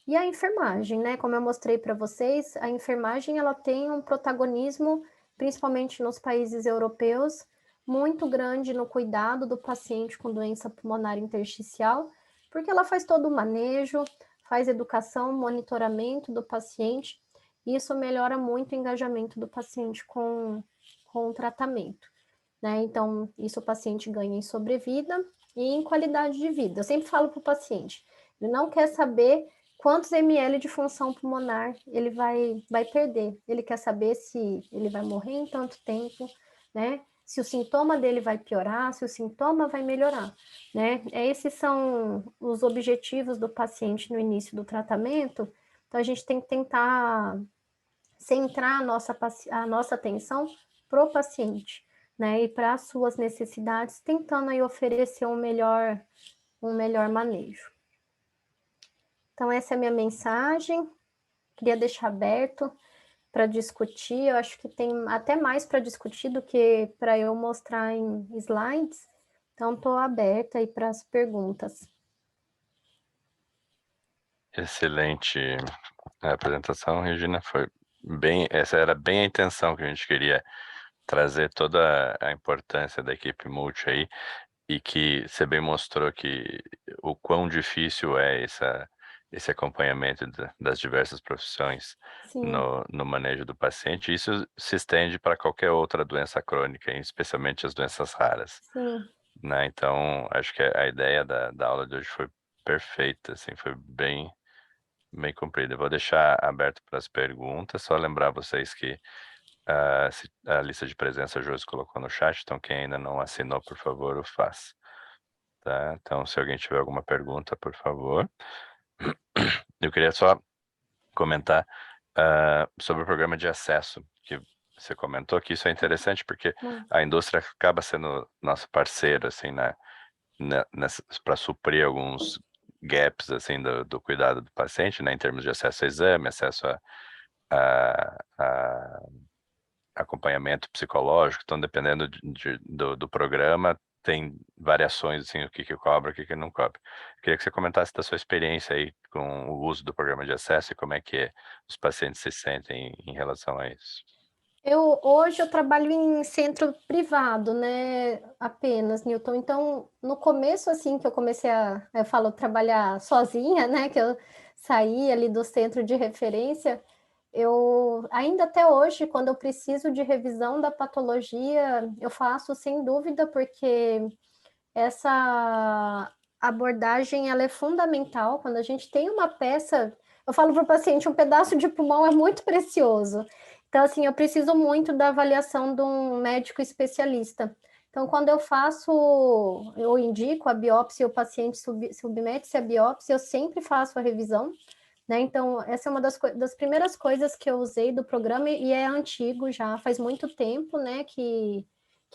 E a enfermagem, né? Como eu mostrei para vocês, a enfermagem ela tem um protagonismo, principalmente nos países europeus, muito grande no cuidado do paciente com doença pulmonar intersticial, porque ela faz todo o manejo, faz educação, monitoramento do paciente, e isso melhora muito o engajamento do paciente com o tratamento, né? Então, isso o paciente ganha em sobrevida e em qualidade de vida. Eu sempre falo para o paciente, ele não quer saber quantos ml de função pulmonar ele vai perder. Ele quer saber se ele vai morrer em tanto tempo, né? Se o sintoma dele vai piorar, se o sintoma vai melhorar, né? Esses são os objetivos do paciente no início do tratamento. Então, a gente tem que tentar centrar a nossa atenção para o paciente, né? E para as suas necessidades, tentando aí oferecer um melhor manejo. Então, essa é a minha mensagem. Queria deixar aberto para discutir. Eu acho que tem até mais para discutir do que para eu mostrar em slides. Então, estou aberta aí para as perguntas. Excelente apresentação, Regina. Essa era bem a intenção que a gente queria trazer toda a importância da equipe multi aí, e que você bem mostrou que o quão difícil é esse acompanhamento das diversas profissões Sim. no manejo do paciente. Isso se estende para qualquer outra doença crônica, especialmente as doenças raras, Sim. né? Então, acho que a ideia da aula de hoje foi perfeita, assim, foi bem comprida. Eu vou deixar aberto para as perguntas, só lembrar vocês que a lista de presença a Josi colocou no chat, então quem ainda não assinou, por favor, o faça. Tá? Então, se alguém tiver alguma pergunta, por favor. Eu queria só comentar sobre o programa de acesso, que você comentou que isso é interessante porque a indústria acaba sendo nosso parceiro, assim, para suprir alguns gaps, assim, do cuidado do paciente, né, em termos de acesso a exame, acesso a acompanhamento psicológico. Então, dependendo do programa, tem variações, assim, o que cobra, o que não cobra. Queria que você comentasse da sua experiência aí com o uso do programa de acesso e como é que os pacientes se sentem em relação a isso. Hoje eu trabalho em centro privado, né, apenas, Newton. Então, no começo, assim, que eu comecei eu falo, trabalhar sozinha, né, que eu saí ali do centro de referência, ainda até hoje, quando eu preciso de revisão da patologia, eu faço sem dúvida, porque essa abordagem, ela é fundamental. Quando a gente tem uma peça, eu falo para o paciente, um pedaço de pulmão é muito precioso. Então, assim, eu preciso muito da avaliação de um médico especialista. Então, quando eu indico a biópsia, o paciente submete-se à biópsia, eu sempre faço a revisão, né? Então, essa é uma das primeiras coisas que eu usei do programa, e é antigo já, faz muito tempo, né, que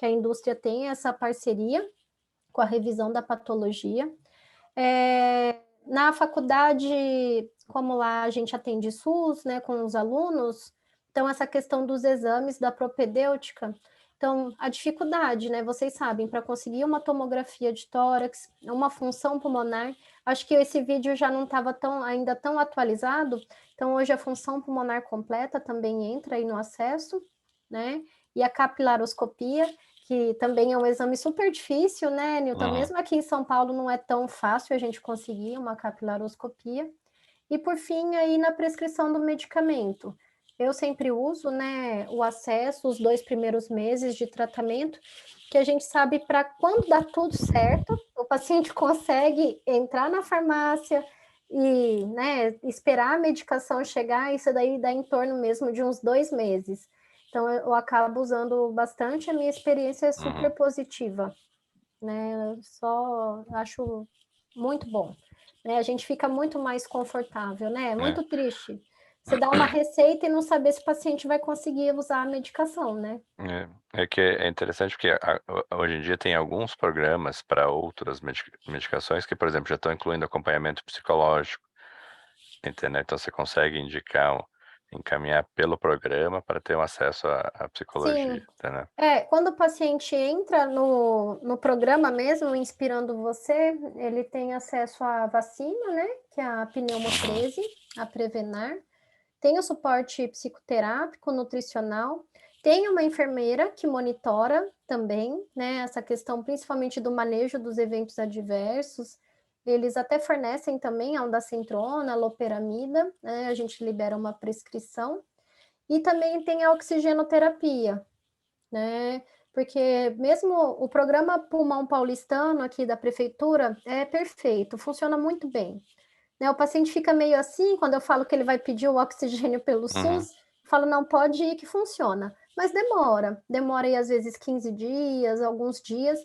a indústria tem essa parceria com a revisão da patologia. Na faculdade, como lá a gente atende SUS, né, com os alunos, então essa questão dos exames da propedêutica, então a dificuldade, né, vocês sabem, para conseguir uma tomografia de tórax, uma função pulmonar, acho que esse vídeo já não estava ainda tão atualizado, então hoje a função pulmonar completa também entra aí no acesso, né, e a capilaroscopia, que também é um exame super difícil, né, Newton? Mesmo aqui em São Paulo não é tão fácil a gente conseguir uma capilaroscopia. E por fim, aí na prescrição do medicamento. Eu sempre uso, né, o acesso, os 2 primeiros meses de tratamento, que a gente sabe para quando dá tudo certo, o paciente consegue entrar na farmácia e, né, esperar a medicação chegar, isso daí dá em torno mesmo de uns 2 meses. Então, eu acabo usando bastante, a minha experiência é super positiva, né? Eu só acho muito bom, né? A gente fica muito mais confortável, né? É muito triste você dá uma receita e não saber se o paciente vai conseguir usar a medicação, né? É que é interessante porque hoje em dia tem alguns programas para outras medicações que, por exemplo, já estão incluindo acompanhamento psicológico, entendeu? Então você consegue encaminhar pelo programa para ter um acesso à psicologia, Sim. entendeu? Quando o paciente entra no programa mesmo, Inspirando Você, ele tem acesso à vacina, né? Que é a Pneumo 13, a Prevenar. Tem o suporte psicoterápico, nutricional. Tem uma enfermeira que monitora também, né? Essa questão principalmente do manejo dos eventos adversos. Eles até fornecem também a ondansetrona, a loperamida, né? A gente libera uma prescrição. E também tem a oxigenoterapia, né? Porque mesmo o programa Pulmão Paulistano aqui da prefeitura é perfeito, funciona muito bem. Né? O paciente fica meio assim, quando eu falo que ele vai pedir o oxigênio pelo Uhum. SUS, eu falo, não, pode ir que funciona. Mas demora aí às vezes 15 dias, alguns dias.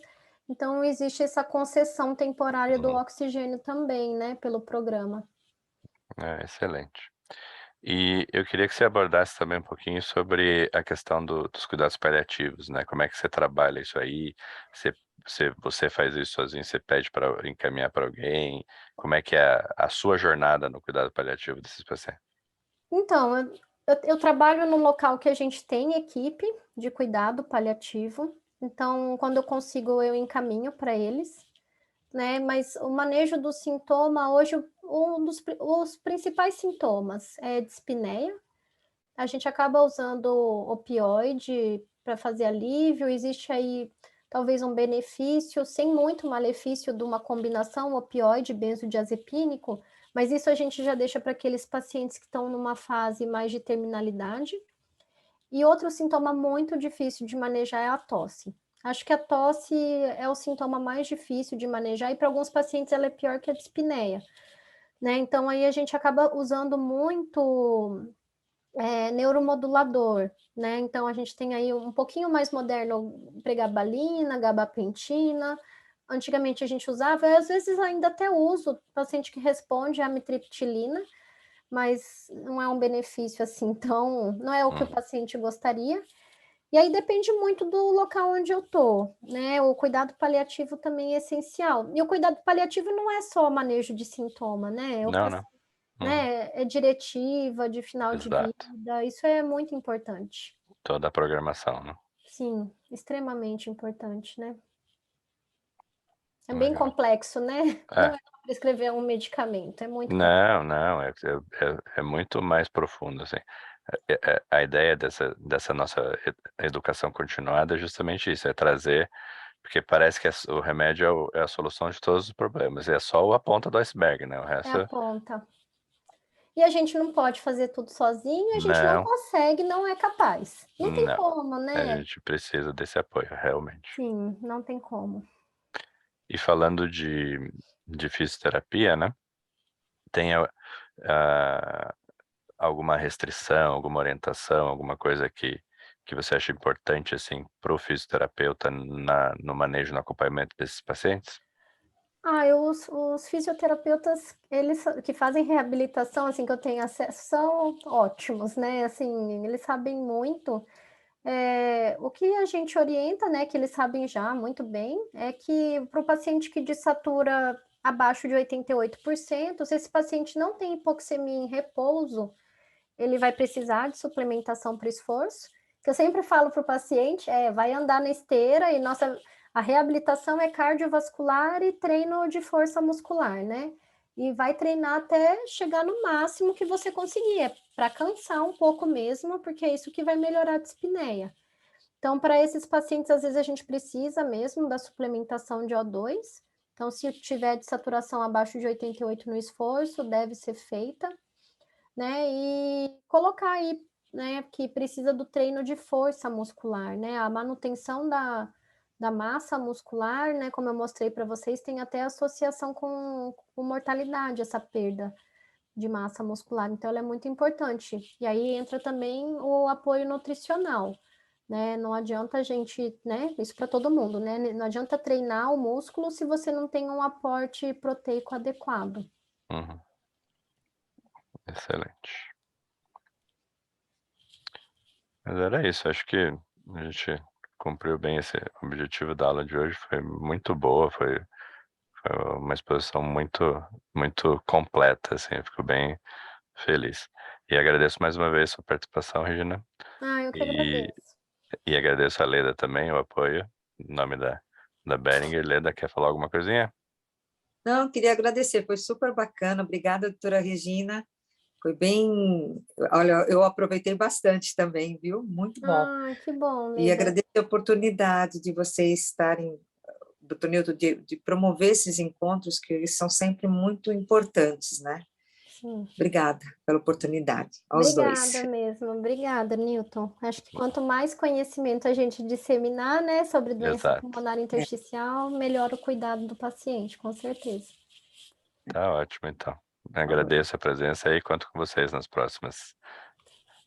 Então existe essa concessão temporária do oxigênio também, né, pelo programa. Excelente. E eu queria que você abordasse também um pouquinho sobre a questão dos cuidados paliativos, né? Como é que você trabalha isso aí? Você faz isso sozinho? Você pede para encaminhar para alguém? Como é que é a sua jornada no cuidado paliativo desses pacientes? Então, eu trabalho num local que a gente tem equipe de cuidado paliativo, então, quando eu consigo, eu encaminho para eles, né? Mas o manejo do sintoma, hoje, os principais sintomas é dispneia, a gente acaba usando opioide para fazer alívio, existe aí talvez um benefício, sem muito malefício, de uma combinação opioide-benzodiazepínico, mas isso a gente já deixa para aqueles pacientes que estão numa fase mais de terminalidade. E outro sintoma muito difícil de manejar é a tosse. Acho que a tosse é o sintoma mais difícil de manejar, e para alguns pacientes ela é pior que a dispneia, né? Então aí a gente acaba usando muito neuromodulador, né? Então a gente tem aí um pouquinho mais moderno, pregabalina, gabapentina. Antigamente a gente usava, às vezes ainda até uso, paciente que responde à amitriptilina, mas não é um benefício assim, então não é o que o paciente gostaria. E aí depende muito do local onde eu tô, né? O cuidado paliativo também é essencial. E o cuidado paliativo não é só manejo de sintoma, né? Não, não. Uhum. É diretiva de final de Exato. vida, isso é muito importante. Toda a programação, né? Sim, extremamente importante, né? É bem Legal. complexo, né? Não É. é prescrever um medicamento, é muito complexo. Não, não, é muito mais profundo, assim. A ideia dessa nossa educação continuada é justamente isso, é trazer, porque parece que o remédio é a solução de todos os problemas, é só a ponta do iceberg, né? O É a resto, ponta. E a gente não pode fazer tudo sozinho, a gente não não, consegue, não é capaz. Não tem não. como, A né? gente precisa desse apoio, realmente. Sim, não tem como. E falando de fisioterapia, né? Tem a- alguma restrição, alguma orientação, alguma coisa que você acha importante, assim, para o fisioterapeuta no manejo, no acompanhamento desses pacientes? Os fisioterapeutas, eles que fazem reabilitação, assim, que eu tenho acesso, são ótimos, né? Assim, eles sabem muito. O que a gente orienta, né, que eles sabem já muito bem, é que para o paciente que desatura abaixo de 88%, se esse paciente não tem hipoxemia em repouso, ele vai precisar de suplementação para esforço. Que eu sempre falo para o paciente, vai andar na esteira, e a reabilitação é cardiovascular e treino de força muscular, né? E vai treinar até chegar no máximo que você conseguir, para cansar um pouco mesmo, porque é isso que vai melhorar a dispneia. Então, para esses pacientes, às vezes a gente precisa mesmo da suplementação de O2. Então, se tiver de saturação abaixo de 88 no esforço, deve ser feita, né? E colocar aí, né, que precisa do treino de força muscular, né? A manutenção da massa muscular, né? Como eu mostrei para vocês, tem até associação com mortalidade, essa perda de massa muscular. Então, ela é muito importante. E aí entra também o apoio nutricional, né? Não adianta a gente, né? Isso para todo mundo, né? Não adianta treinar o músculo se você não tem um aporte proteico adequado. Uhum, excelente. Mas era isso, acho que a gente cumpriu bem esse objetivo da aula de hoje, foi muito boa, foi uma exposição muito completa, assim, eu fico bem feliz. E agradeço mais uma vez sua participação, Regina, Ah, eu que e, agradeço. e agradeço a Leda também, o apoio, em nome da Behringer. Leda, quer falar alguma coisinha? Não, queria agradecer, foi super bacana. Obrigada, doutora Regina. Foi bem. Olha, eu aproveitei bastante também, viu? Muito bom. Ah, que bom, E Leda. agradecer a oportunidade de vocês estarem, doutor Nilton, de promover esses encontros, que eles são sempre muito importantes, né? Sim. Obrigada pela oportunidade, aos dois. Obrigada mesmo, obrigada, Newton. Acho que quanto mais conhecimento a gente disseminar, né, sobre doença Exato, pulmonar intersticial, melhor o cuidado do paciente, com certeza. tá ótimo então. Agradeço a presença aí e conto com vocês nos próximos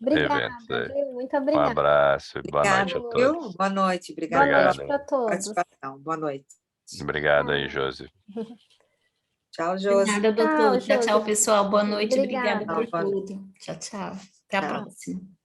eventos Obrigada, aí. viu? Muito Um obrigada. abraço e boa noite Obrigada, a viu? todos. Boa noite, Boa obrigada pela noite Obrigado. para todos. participação. Boa noite. Obrigado aí, Josi. Tchau, Josi. Obrigada, Tchau, doutor. Tchau, tchau, Josi. pessoal. Boa noite. Obrigada Obrigada. por tudo. Tchau, tchau. Até a Tchau. próxima.